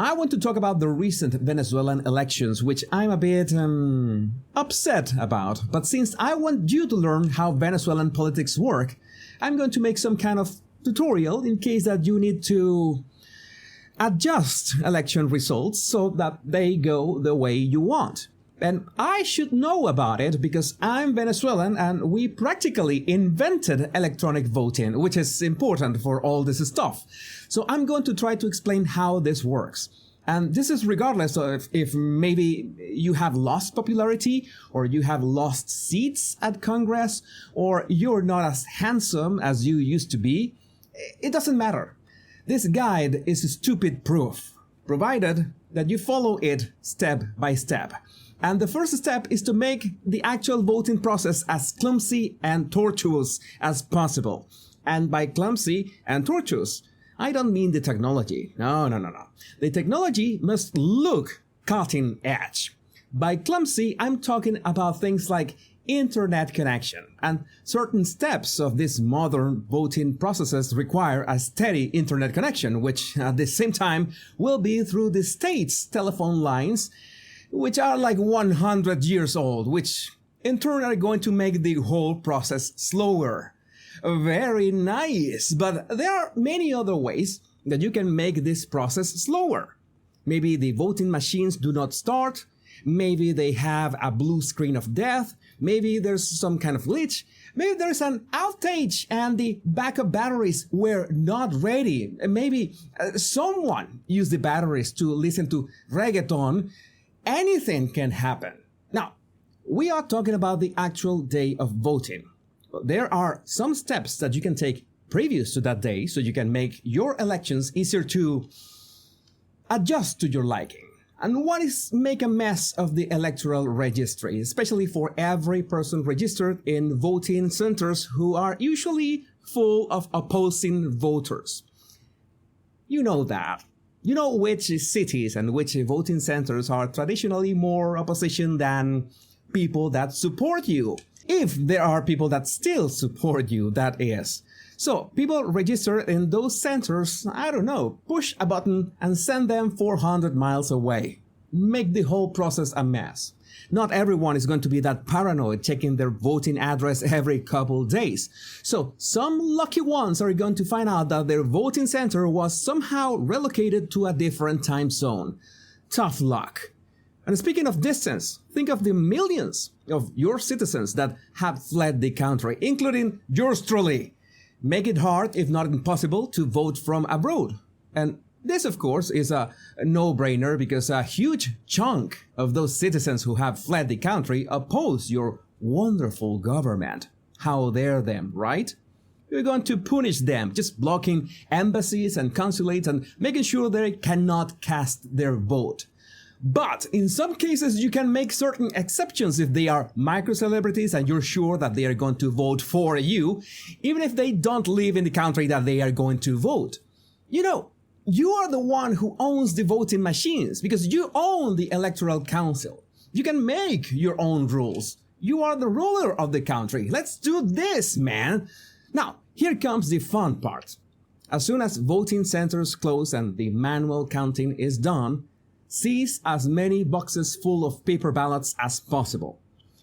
I want to talk about the recent Venezuelan elections, which I'm a bit upset about. But since I want you to learn how Venezuelan politics work, I'm going to make some kind of tutorial in case that you need to adjust election results so that they go the way you want. And I should know about it because I'm Venezuelan and we practically invented electronic voting, which is important for all this stuff. So I'm going to try to explain how this works. And this is regardless of if maybe you have lost popularity or you have lost seats at Congress or you're not as handsome as you used to be. It doesn't matter. This guide is stupid proof, provided that you follow it step by step. And the first step is to make the actual voting process as clumsy and tortuous as possible. And by clumsy and tortuous, I don't mean the technology. No. The technology must look cutting edge. By clumsy, I'm talking about things like internet connection. And certain steps of these modern voting processes require a steady internet connection, which at the same time will be through the state's telephone lines, which are like 100 years old, which in turn are going to make the whole process slower. Very nice, but there are many other ways that you can make this process slower. Maybe the voting machines do not start, maybe they have a blue screen of death, maybe there's some kind of glitch, maybe there's an outage and the backup batteries were not ready, maybe someone used the batteries to listen to reggaeton. Anything can happen. Now, we are talking about the actual day of voting. There are some steps that you can take previous to that day so you can make your elections easier to adjust to your liking. And one is make a mess of the electoral registry, especially for every person registered in voting centers who are usually full of opposing voters. You know that. You know which cities and which voting centers are traditionally more opposition than people that support you. If there are people that still support you, that is. So people register in those centers, I don't know, push a button and send them 400 miles away. Make the whole process a mess. Not everyone is going to be that paranoid checking their voting address every couple days. So some lucky ones are going to find out that their voting center was somehow relocated to a different time zone. Tough luck. And speaking of distance, think of the millions of your citizens that have fled the country, including yours truly. Make it hard, if not impossible, to vote from abroad. And this, of course, is a no-brainer because a huge chunk of those citizens who have fled the country oppose your wonderful government. How dare them, right? You're going to punish them, just blocking embassies and consulates and making sure they cannot cast their vote. But in some cases, you can make certain exceptions if they are micro-celebrities and you're sure that they are going to vote for you, even if they don't live in the country that they are going to vote. You know, you are the one who owns the voting machines because you own the electoral council. You can make your own rules. You are the ruler of the country. Let's do this, man. Now, here comes the fun part. As soon as voting centers close and the manual counting is done, seize as many boxes full of paper ballots as possible.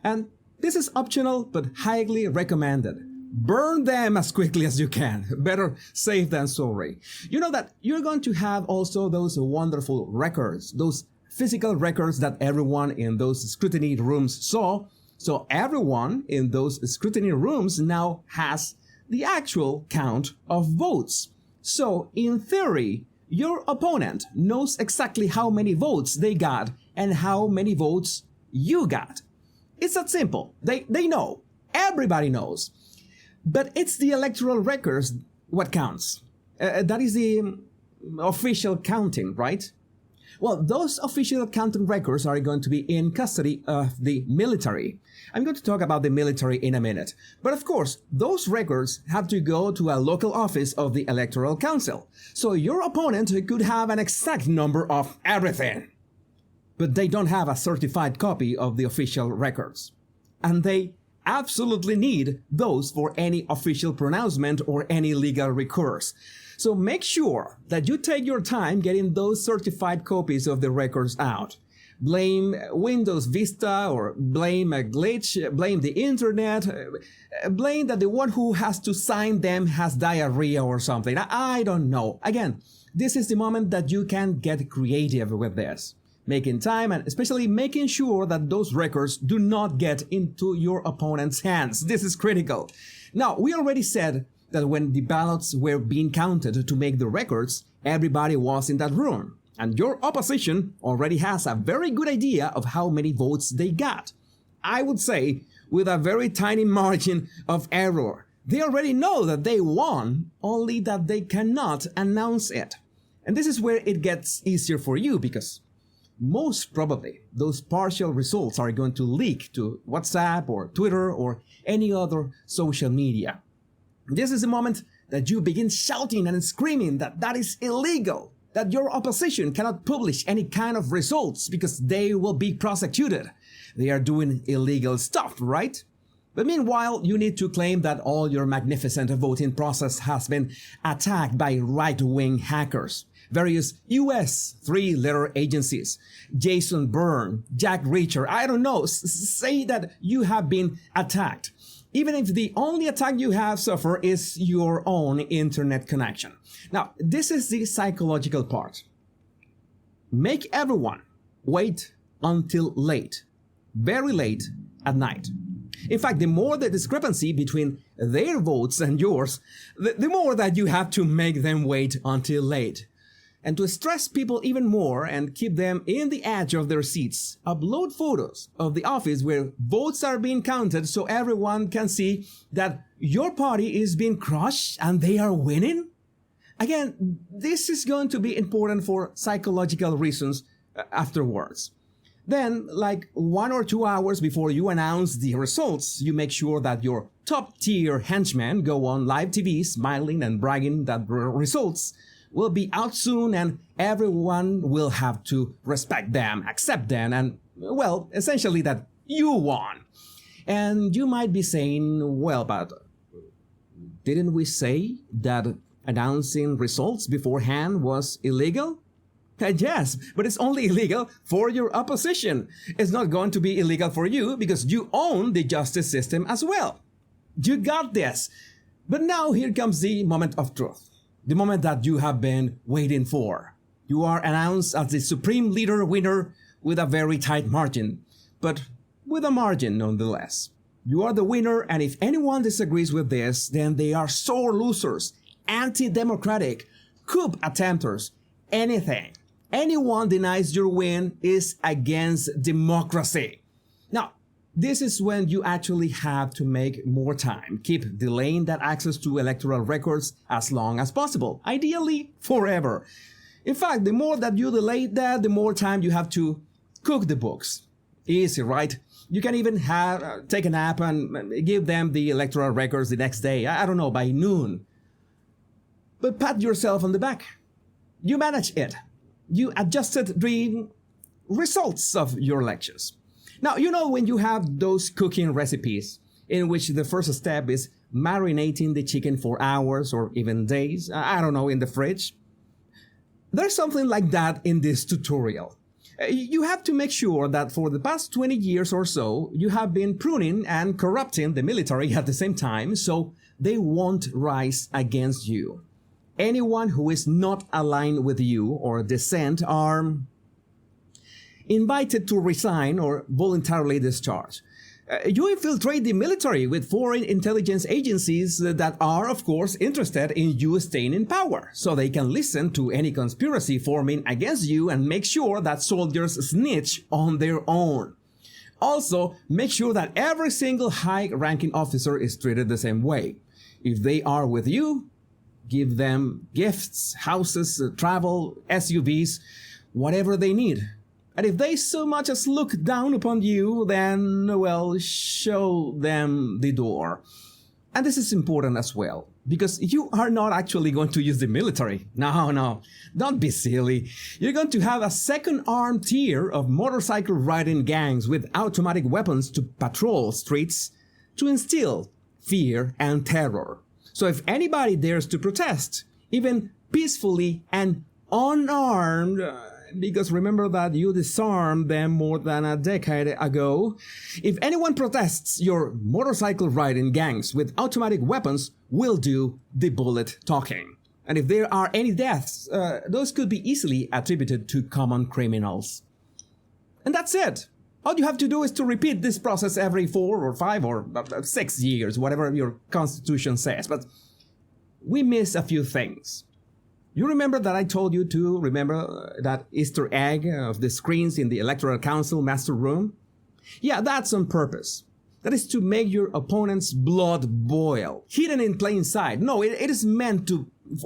And this is optional but highly recommended. Burn them as quickly as you can. Better safe than sorry. You know that you're going to have also those wonderful records, those physical records that everyone in those scrutiny rooms saw. So everyone in those scrutiny rooms now has the actual count of votes. So in theory, your opponent knows exactly how many votes they got and how many votes you got. It's that simple. They know. Everybody knows. But it's the electoral records what counts. That is the official counting, right? Well, those official counting records are going to be in custody of the military. I'm going to talk about the military in a minute. But of course, those records have to go to a local office of the Electoral Council. So your opponent could have an exact number of everything. But they don't have a certified copy of the official records. And they absolutely need those for any official pronouncement or any legal recourse. So make sure that you take your time getting those certified copies of the records out. Blame Windows Vista or blame a glitch, blame the internet, blame that the one who has to sign them has diarrhea or something. I don't know. Again, this is the moment that you can get creative with this. Making time and especially making sure that those records do not get into your opponent's hands. This is critical. Now, we already said that when the ballots were being counted to make the records, everybody was in that room. And your opposition already has a very good idea of how many votes they got. I would say with a very tiny margin of error. They already know that they won, only that they cannot announce it. And this is where it gets easier for you because most probably those partial results are going to leak to WhatsApp or Twitter or any other social media. This is the moment that you begin shouting and screaming that that is illegal, that your opposition cannot publish any kind of results because they will be prosecuted. They are doing illegal stuff, right? But meanwhile, you need to claim that all your magnificent voting process has been attacked by right-wing hackers. Various US three-letter agencies, Jason Byrne, Jack Reacher, I don't know, say that you have been attacked. Even if the only attack you have suffered is your own internet connection. Now, this is the psychological part. Make everyone wait until late, very late at night. In fact, the more the discrepancy between their votes and yours, the more that you have to make them wait until late. And to stress people even more and keep them in the edge of their seats, upload photos of the office where votes are being counted so everyone can see that your party is being crushed and they are winning. Again, this is going to be important for psychological reasons afterwards. Then, like 1 or 2 hours before you announce the results, you make sure that your top-tier henchmen go on live TV smiling and bragging that the results will be out soon and everyone will have to respect them, accept them, and, well, essentially that you won. And you might be saying, well, but didn't we say that announcing results beforehand was illegal? Yes, but it's only illegal for your opposition. It's not going to be illegal for you because you own the justice system as well. You got this. But now here comes the moment of truth. The moment that you have been waiting for. You are announced as the supreme leader winner with a very tight margin, but with a margin nonetheless. You are the winner, and if anyone disagrees with this, then they are sore losers, anti-democratic, coup attempters, anything. Anyone denies your win is against democracy. Now, this is when you actually have to make more time. Keep delaying that access to electoral records as long as possible. Ideally, forever. In fact, the more that you delay that, the more time you have to cook the books. Easy, right? You can even take a nap and give them the electoral records the next day. I don't know, by noon. But pat yourself on the back. You managed it. You adjusted the results of your elections. Now, you know when you have those cooking recipes in which the first step is marinating the chicken for hours or even days, I don't know, in the fridge? There's something like that in this tutorial. You have to make sure that for the past 20 years or so, you have been pruning and corrupting the military at the same time, so they won't rise against you. Anyone who is not aligned with you or dissent are invited to resign or voluntarily discharge. You infiltrate the military with foreign intelligence agencies that are, of course, interested in you staying in power, so they can listen to any conspiracy forming against you and make sure that soldiers snitch on their own. Also, make sure that every single high-ranking officer is treated the same way. If they are with you, give them gifts, houses, travel, SUVs, whatever they need. And if they so much as look down upon you, then, well, show them the door. And this is important as well, because you are not actually going to use the military. No, don't be silly. You're going to have a second armed tier of motorcycle riding gangs with automatic weapons to patrol streets to instill fear and terror. So if anybody dares to protest, even peacefully and unarmed, because remember that you disarmed them more than a decade ago. If anyone protests your motorcycle riding gangs with automatic weapons, we'll do the bullet talking. And if there are any deaths, those could be easily attributed to common criminals. And that's it. All you have to do is to repeat this process every 4 or 5 or 6 years, whatever your constitution says. But we miss a few things. You remember that I told you to remember that Easter egg of the screens in the Electoral Council master room? Yeah, that's on purpose. That is to make your opponent's blood boil, hidden in plain sight. No, it is meant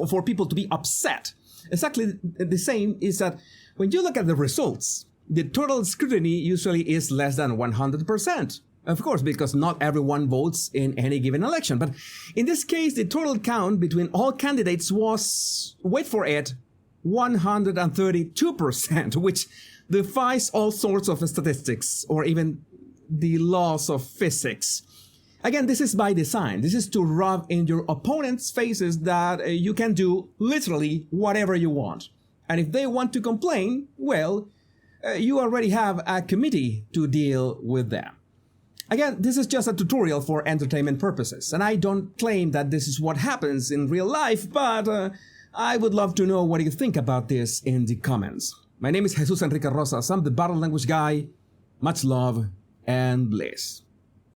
for people to be upset. Exactly the same is that when you look at the results, the total scrutiny usually is less than 100%. Of course, because not everyone votes in any given election. But in this case, the total count between all candidates was, wait for it, 132%, which defies all sorts of statistics or even the laws of physics. Again, this is by design. This is to rub in your opponent's faces that you can do literally whatever you want. And if they want to complain, well, you already have a committee to deal with them. Again, this is just a tutorial for entertainment purposes, and I don't claim that this is what happens in real life, but I would love to know what you think about this in the comments. My name is Jesus Enrique Rosas. I'm the Battle Language Guy. Much love and bliss.